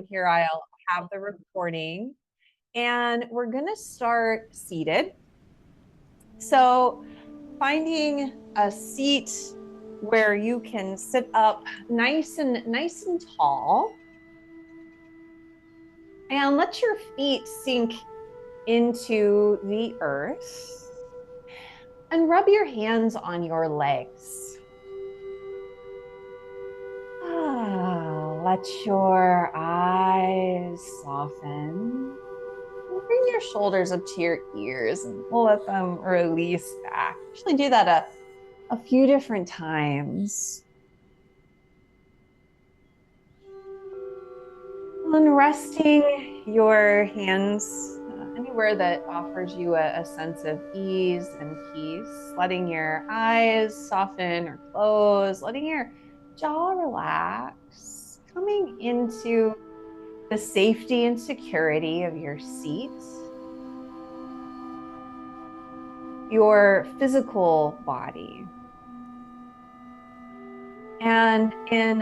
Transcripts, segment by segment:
here I'll have the recording, and we're going to start seated. So finding a seat where you can sit up nice and tall, and let your feet sink into the earth, and rub your hands on your legs. Let your eyes soften. Bring your shoulders up to your ears and let them release back. Actually do that a few different times. And then resting your hands anywhere that offers you a sense of ease and peace, letting your eyes soften or close, letting your jaw relax, coming into the safety and security of your seat, your physical body. And in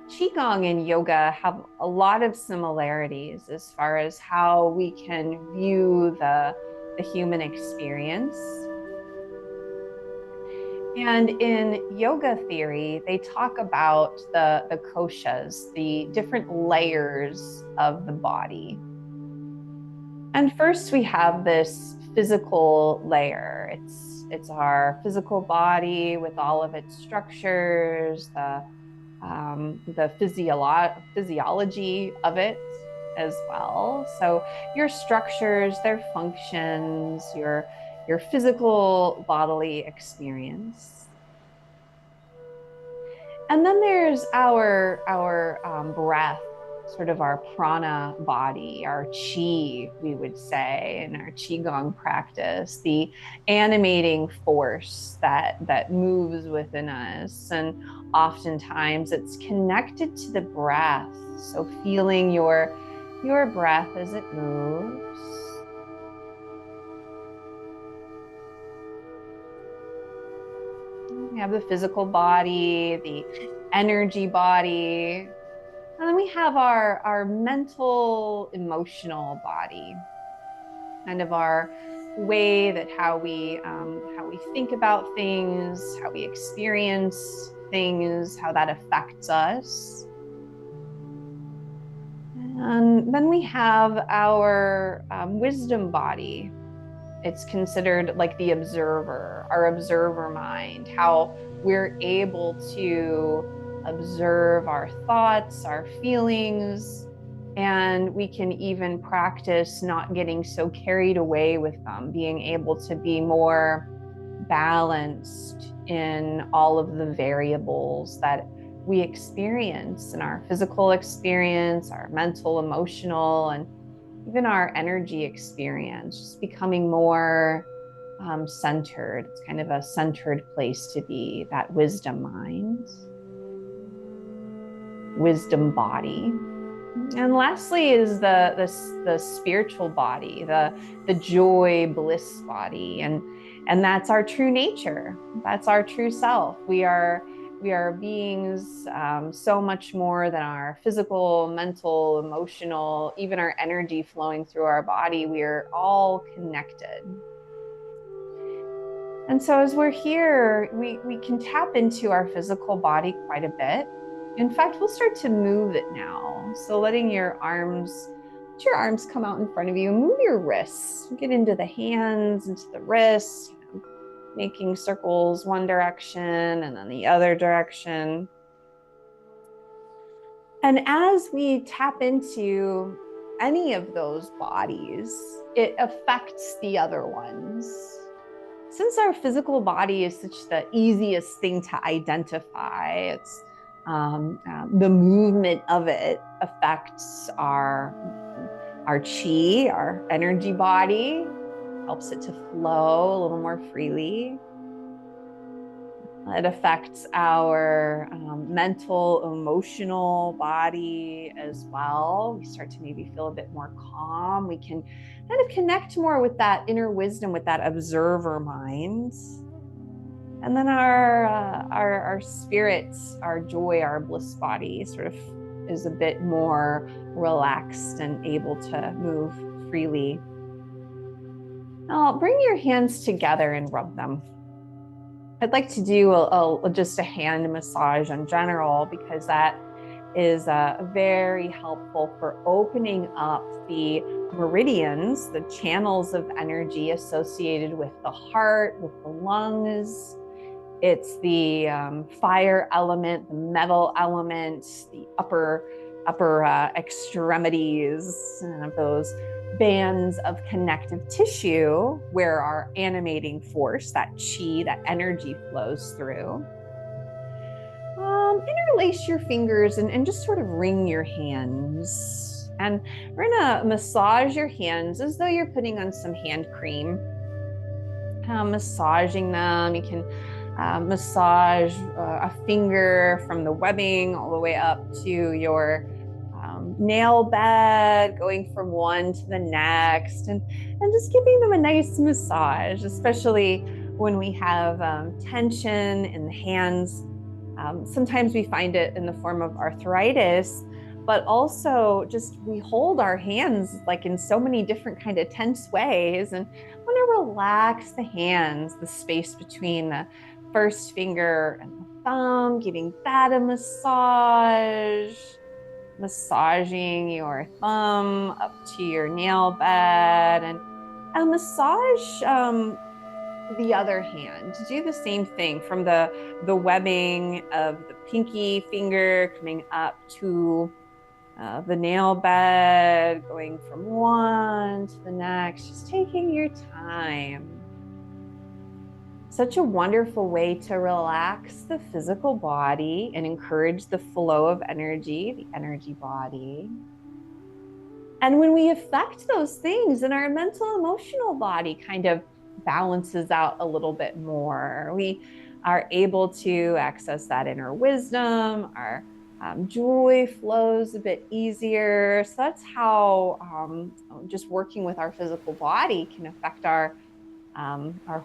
Qigong and yoga have a lot of similarities as far as how we can view the human experience. And in yoga theory, they talk about the koshas, the different layers of the body. And first we have this physical layer. It's our physical body with all of its structures, the physiology of it as well. So your structures, their functions, your physical bodily experience. And then there's our breath, sort of our prana body, our chi, we would say, in our qigong practice, the animating force that moves within us. And oftentimes it's connected to the breath. So feeling your breath as it moves. We have the physical body, the energy body, and then we have our mental, emotional body, kind of our way that how we think about things, how we experience things, how that affects us. And then we have our wisdom body. It's considered like the observer, our observer mind, how we're able to observe our thoughts, our feelings, and we can even practice not getting so carried away with them, being able to be more balanced in all of the variables that we experience in our physical experience, our mental, emotional, and even our energy experience, just becoming more centered. It's kind of a centered place to be, that wisdom mind, wisdom body. And lastly is the spiritual body, the joy, bliss body, and that's our true nature. That's our true self. We are beings so much more than our physical, mental, emotional, even our energy flowing through our body. We are all connected. And so as we're here, we can tap into our physical body quite a bit. In fact, we'll start to move it now. So letting your arms, let your arms come out in front of you, move your wrists, get into the hands, into the wrists, making circles one direction and then the other direction. And as we tap into any of those bodies, it affects the other ones. Since our physical body is such the easiest thing to identify, it's the movement of it affects our chi, our energy body, helps it to flow a little more freely. It affects our mental, emotional body as well. We start to maybe feel a bit more calm. We can kind of connect more with that inner wisdom, with that observer mind. And then our spirits, our joy, our bliss body sort of is a bit more relaxed and able to move freely. Now, bring your hands together and rub them. I'd like to do just a hand massage in general, because that is very helpful for opening up the meridians, the channels of energy associated with the heart, with the lungs. It's the fire element, the metal element, the upper extremities of those bands of connective tissue where our animating force, that chi, that energy flows through. Interlace your fingers and just sort of wring your hands. And we're gonna massage your hands as though you're putting on some hand cream. Massaging them. You can massage a finger from the webbing all the way up to your nail bed, going from one to the next, and just giving them a nice massage, especially when we have tension in the hands. Sometimes we find it in the form of arthritis, but also just we hold our hands like in so many different kind of tense ways, and want to relax the hands, the space between the first finger and the thumb, giving that a massage, massaging your thumb up to your nail bed, and massage the other hand. Do the same thing from the webbing of the pinky finger coming up to the nail bed, going from one to the next, just taking your time. Such a wonderful way to relax the physical body and encourage the flow of energy, the energy body. And when we affect those things, then our mental, emotional body kind of balances out a little bit more. We are able to access that inner wisdom, our joy flows a bit easier. So that's how just working with our physical body can affect our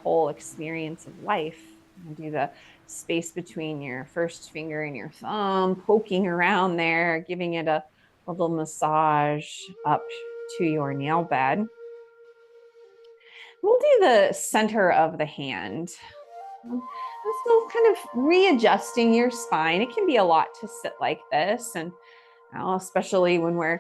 whole experience of life. And do the space between your first finger and your thumb, poking around there, giving it a little massage up to your nail bed. We'll do the center of the hand. So kind of readjusting your spine. It can be a lot to sit like this, and especially when we're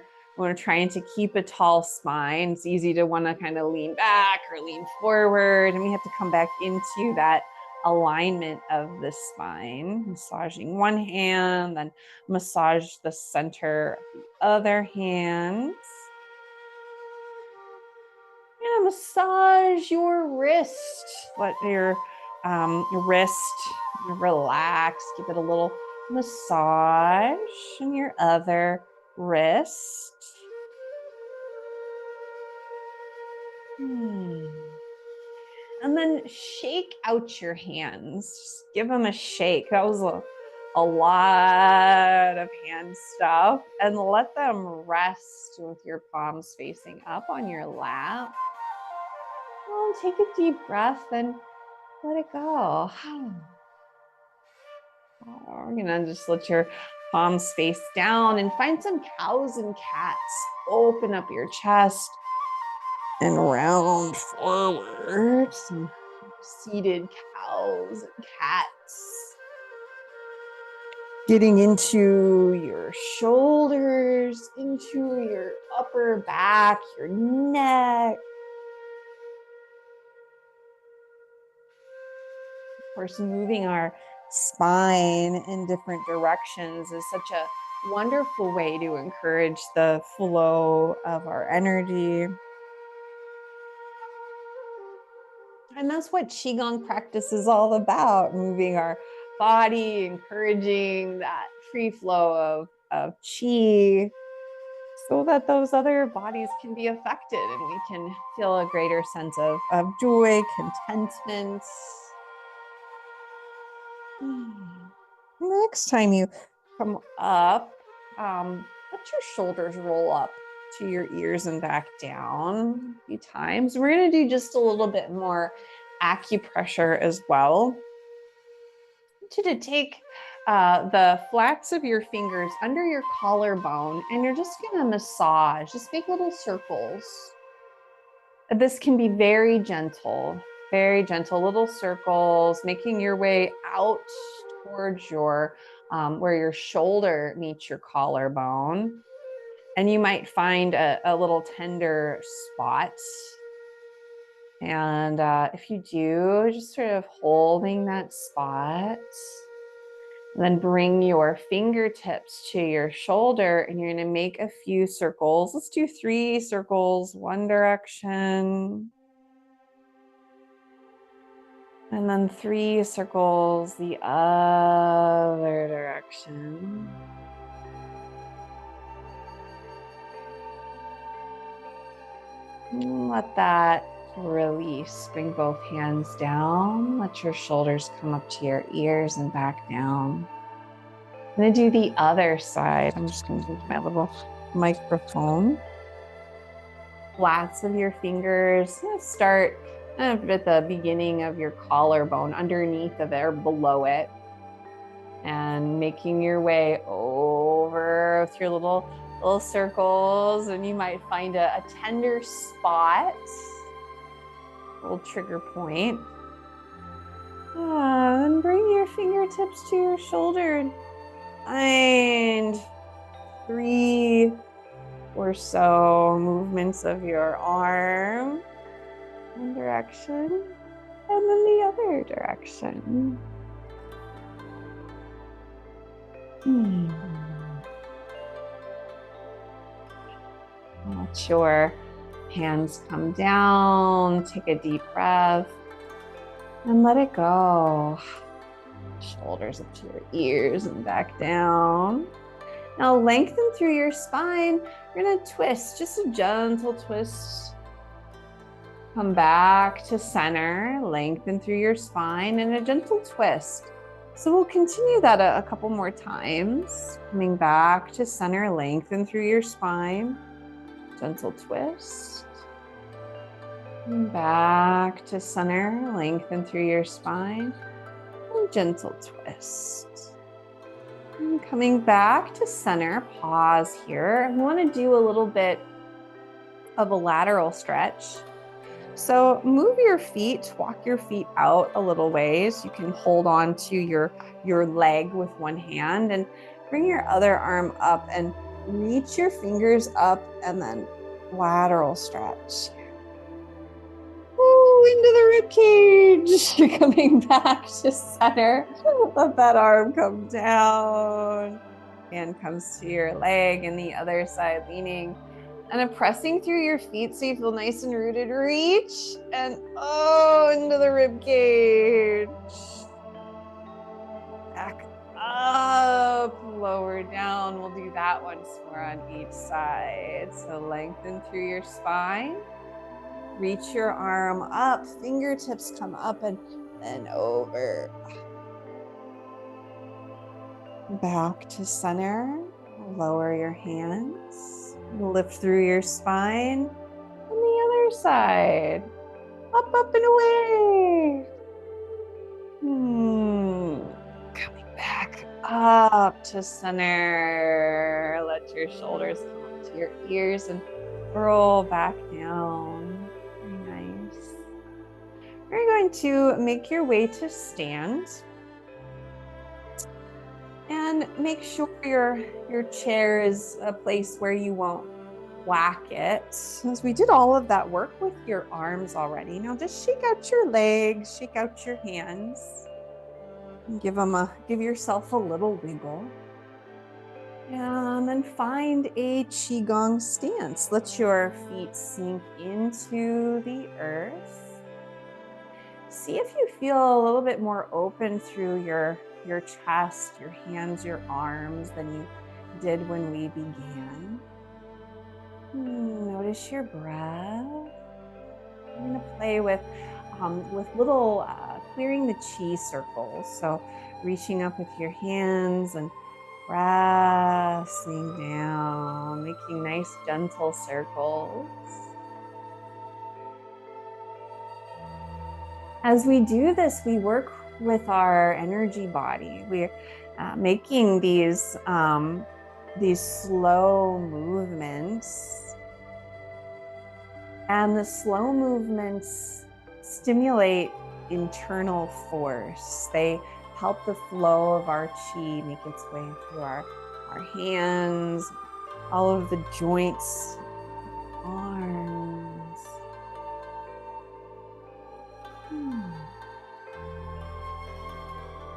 trying to keep a tall spine, it's easy to want to kind of lean back or lean forward, and we have to come back into that alignment of the spine. Massaging one hand, then massage the center of the other hand. Yeah, massage your wrist. Let your wrist relax. Give it a little massage on your other wrist. And then shake out your hands. Just give them a shake. That was a lot of hand stuff. And let them rest with your palms facing up on your lap. Well, take a deep breath and let it go. We're gonna just let your palms face down and find some cows and cats. Open up your chest and round forward. Some seated cows and cats. Getting into your shoulders, into your upper back, your neck. Of course, moving our spine in different directions is such a wonderful way to encourage the flow of our energy. And that's what Qigong practice is all about, moving our body, encouraging that free flow of Qi, so that those other bodies can be affected and we can feel a greater sense of joy, contentment. Next time you come up, let your shoulders roll up to your ears and back down a few times. We're going to do just a little bit more acupressure as well. To take the flats of your fingers under your collarbone, and you're just going to massage, just make little circles. This can be very gentle, little circles, making your way out towards your, where your shoulder meets your collarbone. And you might find a little tender spot. And if you do, just sort of holding that spot. And then bring your fingertips to your shoulder, and you're going to make a few circles. Let's do 3 circles, one direction. And then 3 circles the other direction. And let that release. Bring both hands down. Let your shoulders come up to your ears and back down. I'm going to do the other side. I'm just going to use my little microphone. Flats of your fingers. Start at the beginning of your collarbone, underneath of it or below it. And making your way over with your little circles. And you might find a tender spot, a little trigger point. And bring your fingertips to your shoulder. Find 3 or so movements of your arm, one direction, and then the other direction. Let your hands come down, take a deep breath, and let it go. Shoulders up to your ears and back down. Now lengthen through your spine. You're going to twist, just a gentle twist. Come back to center, lengthen through your spine, and a gentle twist. So we'll continue that a couple more times. Coming back to center, lengthen through your spine, gentle twist. Coming back to center, lengthen through your spine, and gentle twist. And coming back to center, pause here. We want to do a little bit of a lateral stretch. So move your feet, walk your feet out a little ways. You can hold on to your leg with one hand and bring your other arm up and reach your fingers up and then lateral stretch. Ooh, into the rib cage. You're coming back to center. Let that arm come down. Hand comes to your leg and the other side leaning. And pressing through your feet so you feel nice and rooted. Reach and into the rib cage. Back up, lower down. We'll do that once more on each side. So lengthen through your spine. Reach your arm up, fingertips come up and then over. Back to center. Lower your hands. Lift through your spine. And the other side. Up, up, and away. Coming back up to center. Let your shoulders come up to your ears and roll back down. Very nice. You're going to make your way to stand. And make sure your chair is a place where you won't whack it. As we did all of that work with your arms already, now just shake out your legs, shake out your hands, and give yourself a little wiggle. And then find a Qigong stance. Let your feet sink into the earth. See if you feel a little bit more open through your chest, your hands, your arms than you did when we began. Notice your breath. I'm going to play with little clearing the chi circles. So reaching up with your hands and pressing down, making nice gentle circles. As we do this, we work with our energy body. making these slow movements. And the slow movements stimulate internal force. They help the flow of our qi make its way through our hands, all of the joints, arms.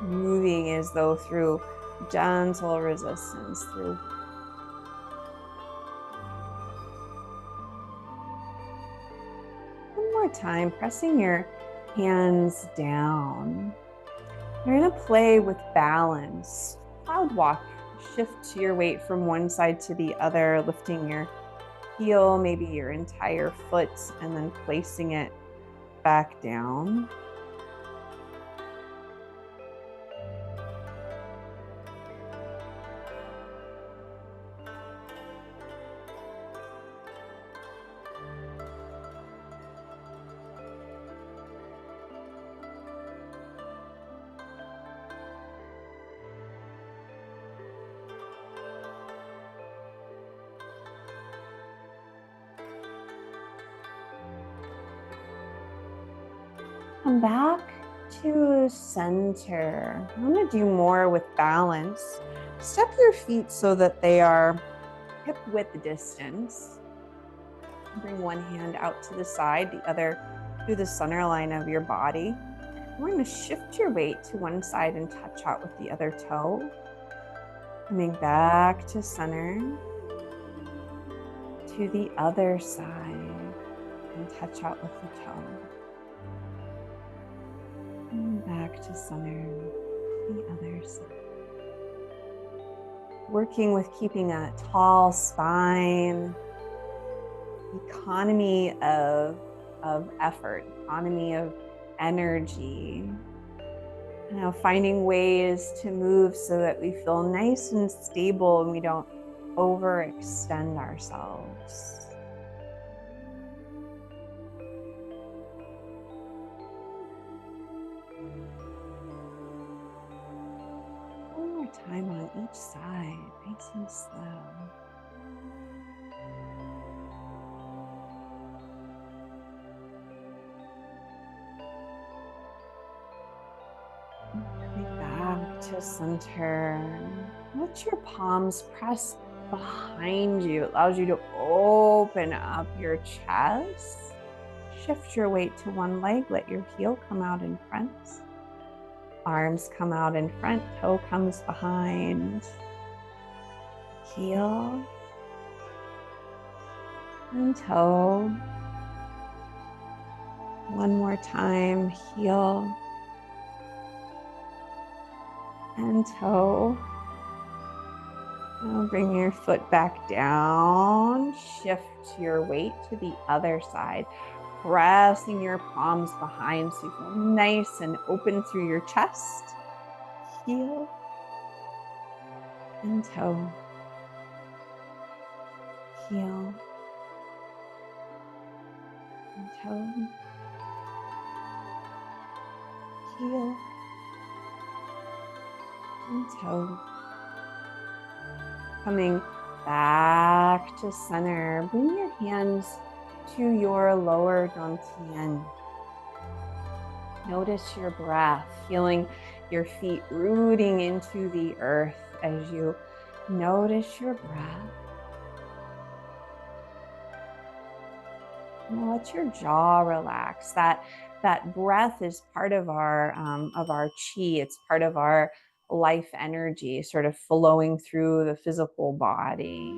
Moving as though through gentle resistance, through one more time, pressing your hands down. You're going to play with balance. Cloud walk. Shift your weight from one side to the other, lifting your heel, maybe your entire foot, and then placing it back down. Come back to center. I'm going to do more with balance. Step your feet so that they are hip width distance. Bring one hand out to the side, the other to the center line of your body. We're going to shift your weight to one side and touch out with the other toe. Coming back to center, to the other side, and touch out with the toe. And back to center, the other side. Working with keeping a tall spine, economy of effort, economy of energy. Now finding ways to move so that we feel nice and stable and we don't overextend ourselves. One more time on each side, nice and slow. Coming back to center. Let your palms press behind you. It allows you to open up your chest. Shift your weight to one leg. Let your heel come out in front. Arms come out in front. Toe comes behind. Heel and toe. One more time. Heel and toe. Now bring your foot back down. Shift your weight to the other side. Pressing your palms behind so you feel nice and open through your chest. Heel and toe. Heel and toe. Heel and toe. Coming back to center. Bring your hands to your lower dantian. Notice your breath, feeling your feet rooting into the earth as you notice your breath. And let your jaw relax. That breath is part of our qi. It's part of our life energy, sort of flowing through the physical body.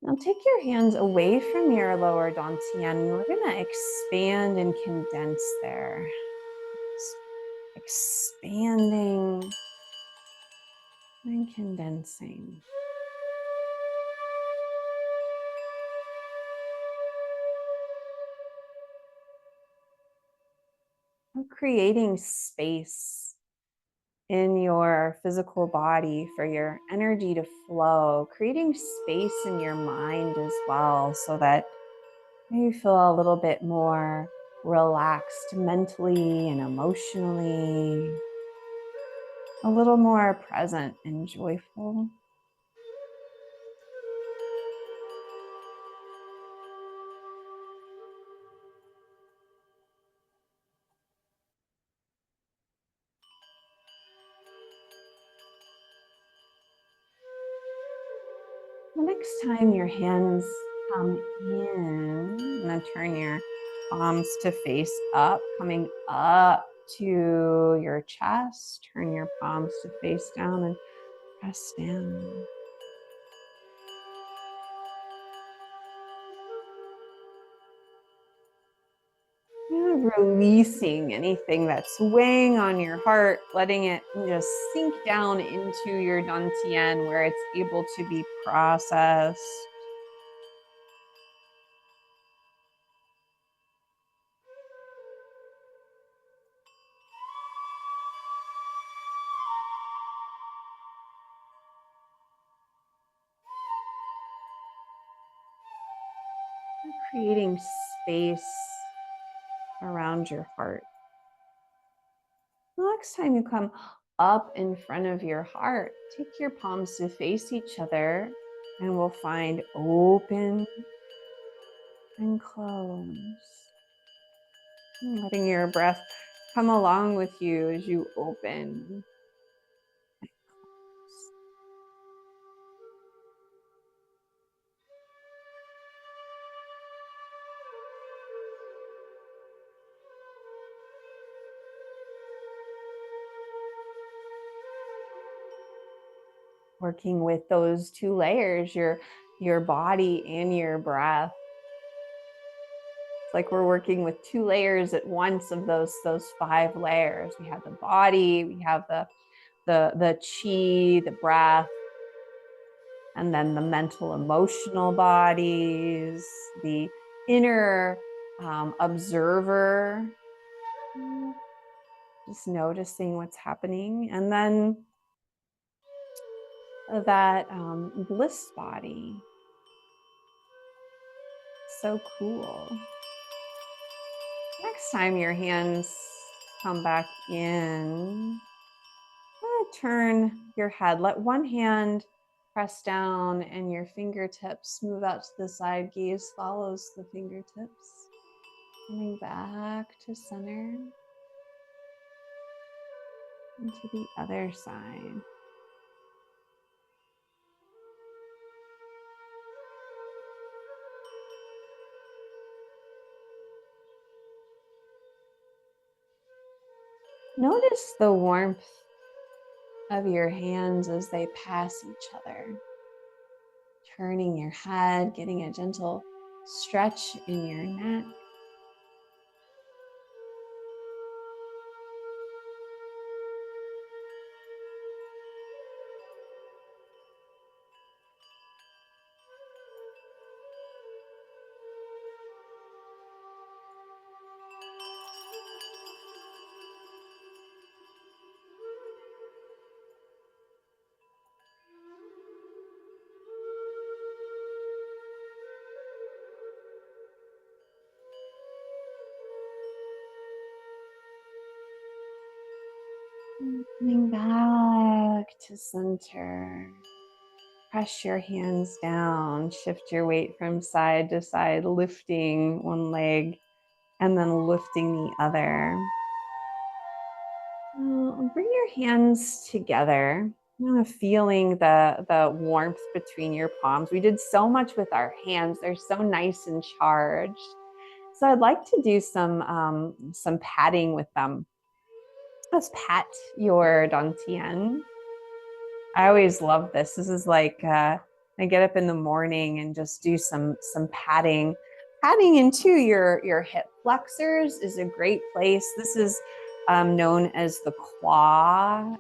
Now take your hands away from your lower dantian. We're going to expand and condense there. Expanding and condensing. We're creating space in your physical body for your energy to flow, creating space in your mind as well so that You feel a little bit more relaxed mentally and emotionally, a little more present and joyful. The next time your hands come in, and then turn your palms to face up, coming up to your chest. Turn your palms to face down and press down. Releasing anything that's weighing on your heart, letting it just sink down into your dantian where it's able to be processed. Creating space around your heart. The next time you come up in front of your heart, take your palms to face each other and we'll find open and close. Letting your breath come along with you as you open. Working with those two layers, your body and your breath. It's like we're working with two layers at once of those 5 layers. We have the body, we have the chi, the breath, and then the mental, emotional bodies, the inner observer, just noticing what's happening, and then that bliss body. So cool. Next time your hands come back in, turn your head. Let one hand press down and your fingertips move out to the side. Gaze follows the fingertips. Coming back to center. And to the other side. Notice the warmth of your hands as they pass each other. Turning your head, getting a gentle stretch in your neck. Coming back to center. Press your hands down, shift your weight from side to side, lifting one leg and then lifting the other. Bring your hands together. Feeling the warmth between your palms. We did so much with our hands. They're so nice and charged. So I'd like to do some patting with them. Let's pat your dantian. I always love this. This is like I get up in the morning and just do some patting. Patting into your hip flexors is a great place. This is known as the qua,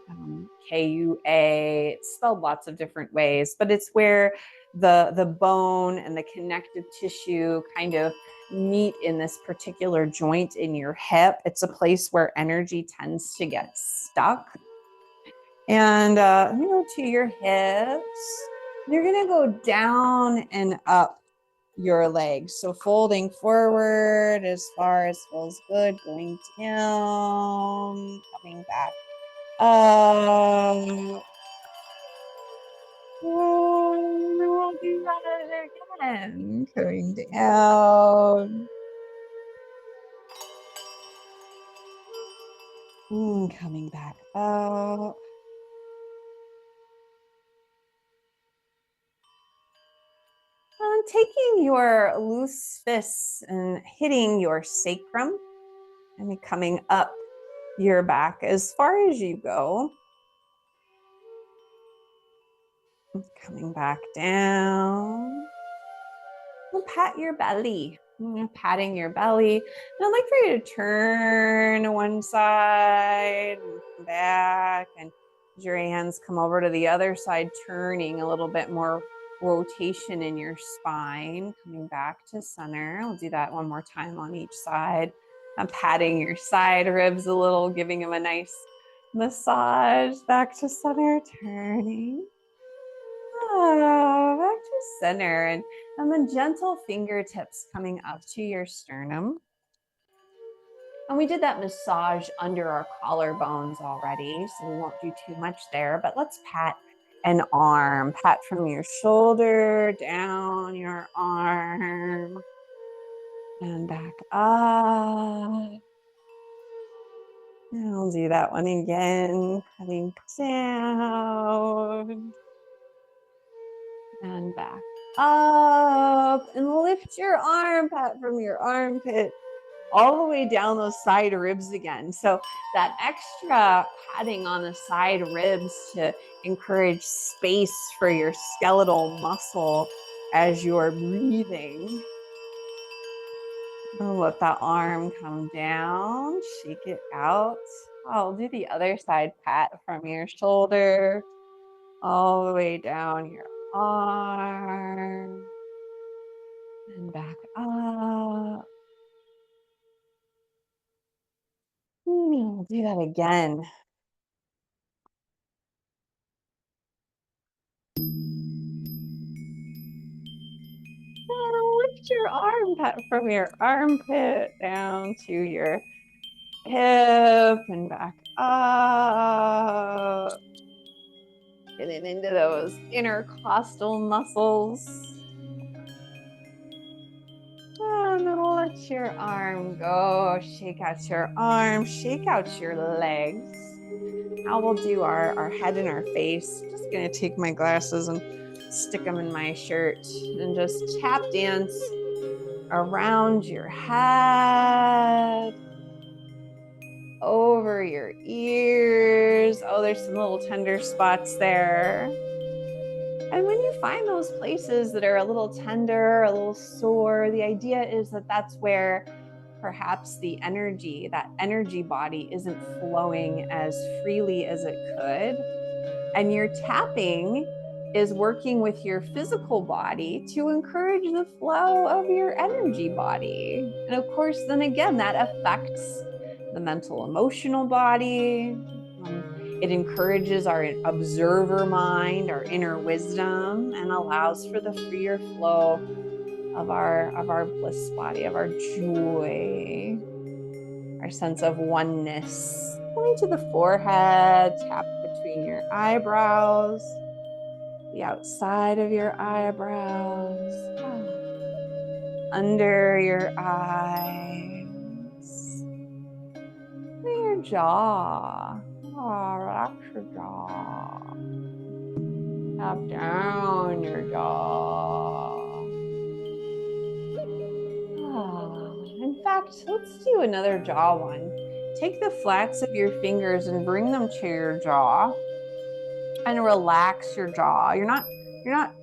Kua. It's spelled lots of different ways, but it's where the bone and the connective tissue kind of meet in this particular joint in your hip. It's a place where energy tends to get stuck. And to your hips. You're gonna go down and up your legs. So folding forward as far as feels good, going down, coming back up. And we'll do that again. Going down. Coming back up. Taking your loose fists and hitting your sacrum and coming up your back as far as you go. Coming back down. We'll pat your belly. Patting your belly. And I'd like for you to turn to one side and come back, and as your hands come over to the other side, turning a little bit more rotation in your spine, coming back to center. We'll do that one more time on each side. I'm patting your side ribs a little, giving them a nice massage. Back to center, turning. Back to center, and then gentle fingertips coming up to your sternum. And we did that massage under our collarbones already, so we won't do too much there, but let's pat an arm. Pat from your shoulder down your arm and back up. And I'll do that one again, coming down and back up, and lift your arm, pat from your armpit all the way down those side ribs again. So that extra patting on the side ribs to encourage space for your skeletal muscle as you're breathing. And let that arm come down, shake it out. I'll do the other side, pat from your shoulder all the way down your arm and back up. We'll do that again. Lift your arm, pat from your armpit down to your hip and back up. Getting into those intercostal muscles. And then let your arm go. Shake out your arm, shake out your legs. Now we'll do our head and our face. Just gonna take my glasses and stick them in my shirt and just tap dance around your head, over your ears. Oh, there's some little tender spots there. And when you find those places that are a little tender, a little sore, the idea is that that's where perhaps the energy, that energy body isn't flowing as freely as it could. And your tapping is working with your physical body to encourage the flow of your energy body. And of course, then again, that affects the mental emotional body. It encourages our observer mind, our inner wisdom, and allows for the freer flow of our bliss body, of our joy, our sense of oneness. Coming to the forehead, tap between your eyebrows, the outside of your eyebrows, under your eyes, your jaw. Relax your jaw. Tap down your jaw. In fact, let's do another jaw one. Take the flats of your fingers and bring them to your jaw and relax your jaw. You're not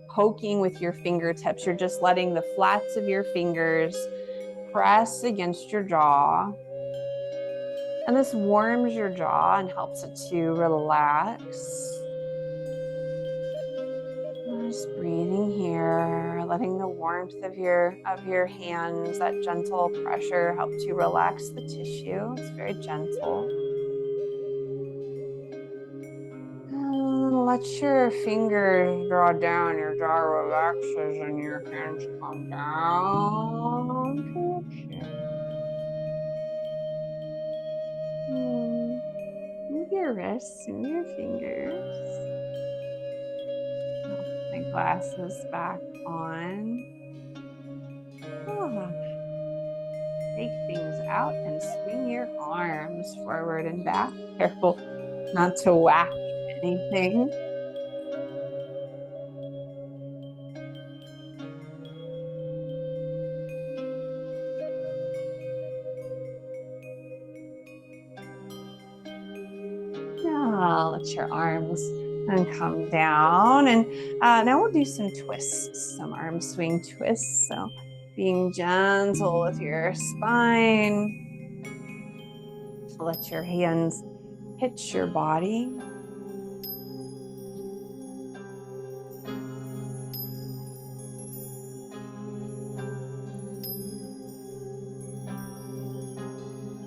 poking with your fingertips. You're just letting the flats of your fingers press against your jaw. And this warms your jaw and helps it to relax. Just breathing here, letting the warmth of your hands, that gentle pressure, help to relax the tissue. It's very gentle. And let let your fingers draw down, your jaw relaxes, and your hands come down to your chin. Move your wrists, move your fingers. I'll put my glasses back on. Take things out and swing your arms forward and back. Careful not to whack anything. Now let your arms and come down. And now we'll do some twists, some arm swing twists. So being gentle with your spine. Let your hands hit your body.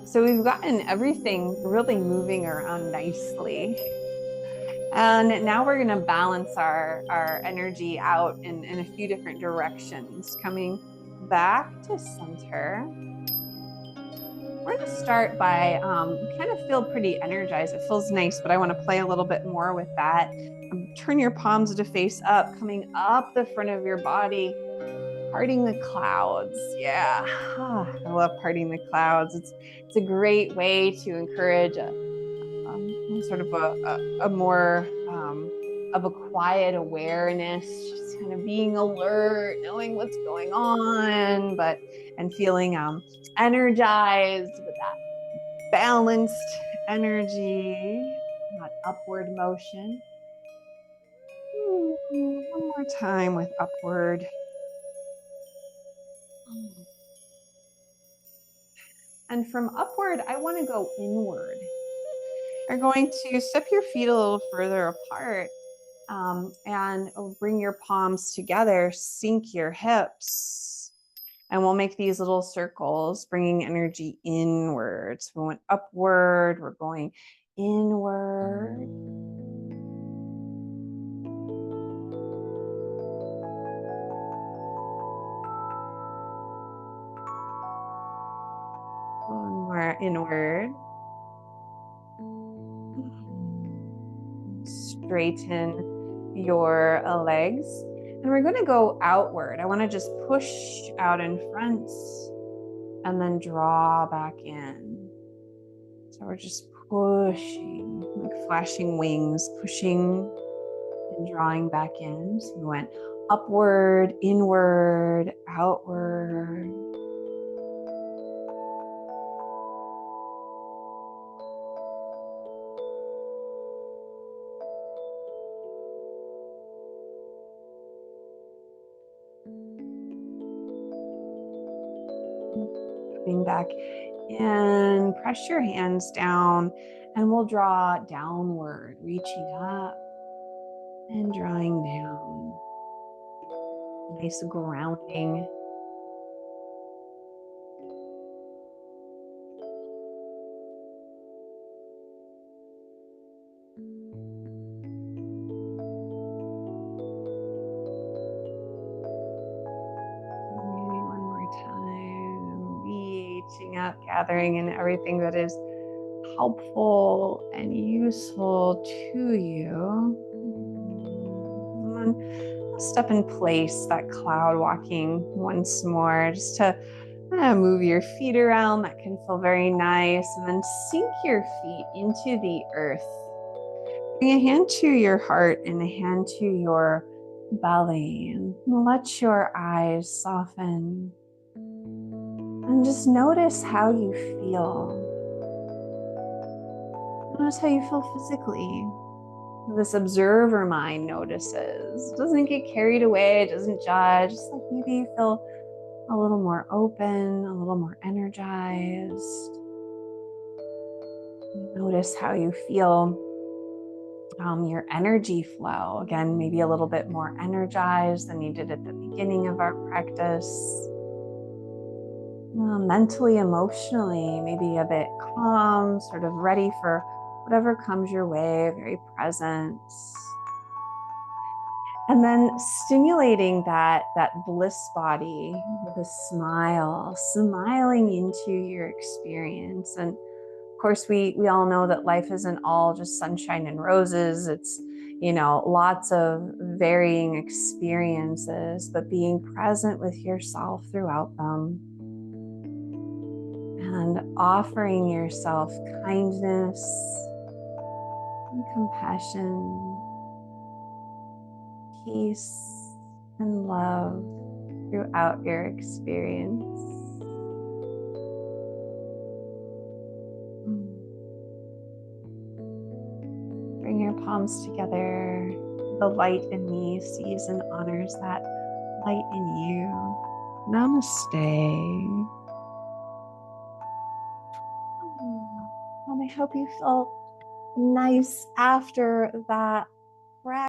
So we've gotten everything really moving around nicely. And now we're going to balance our energy out in a few different directions, coming back to center. We're going to start by kind of feel pretty energized. It feels nice, but I want to play a little bit more with that. Turn your palms to face up, coming up the front of your body, parting the clouds. Yeah, I love parting the clouds. It's a great way to encourage sort of a more of a quiet awareness, just kind of being alert, knowing what's going on, and feeling energized with that balanced energy, not upward motion. One more time with upward. And from upward, I want to go inward. You're going to step your feet a little further apart and bring your palms together, sink your hips. And we'll make these little circles, bringing energy inwards. We went upward, we're going inward. One more inward. Straighten your legs. And we're going to go outward. I want to just push out in front and then draw back in. So we're just pushing, like flashing wings, pushing and drawing back in. So we went upward, inward, outward. Coming back in, press your hands down, and we'll draw downward, reaching up and drawing down. Nice grounding. Maybe one more time, reaching up, gathering in everything that is helpful and useful to you. And I'll step in place, that cloud walking once more, just to move your feet around. That can feel very nice. And then sink your feet into the earth. Bring a hand to your heart and a hand to your belly. And let your eyes soften. And just notice how you feel. Notice how you feel physically. This observer mind notices. It doesn't get carried away. It doesn't judge. Just like maybe you feel a little more open, a little more energized. Notice how you feel your energy flow. Again, maybe a little bit more energized than you did at the beginning of our practice. Mentally, emotionally, maybe a bit calm, sort of ready for whatever comes your way, very present. And then stimulating that bliss body with a smile, smiling into your experience. And of course, we all know that life isn't all just sunshine and roses. It's, lots of varying experiences, but being present with yourself throughout them and offering yourself kindness and compassion, peace and love throughout your experience. Bring your palms together. The light in me sees and honors that light in you. Namaste. And I hope you felt nice after that practice.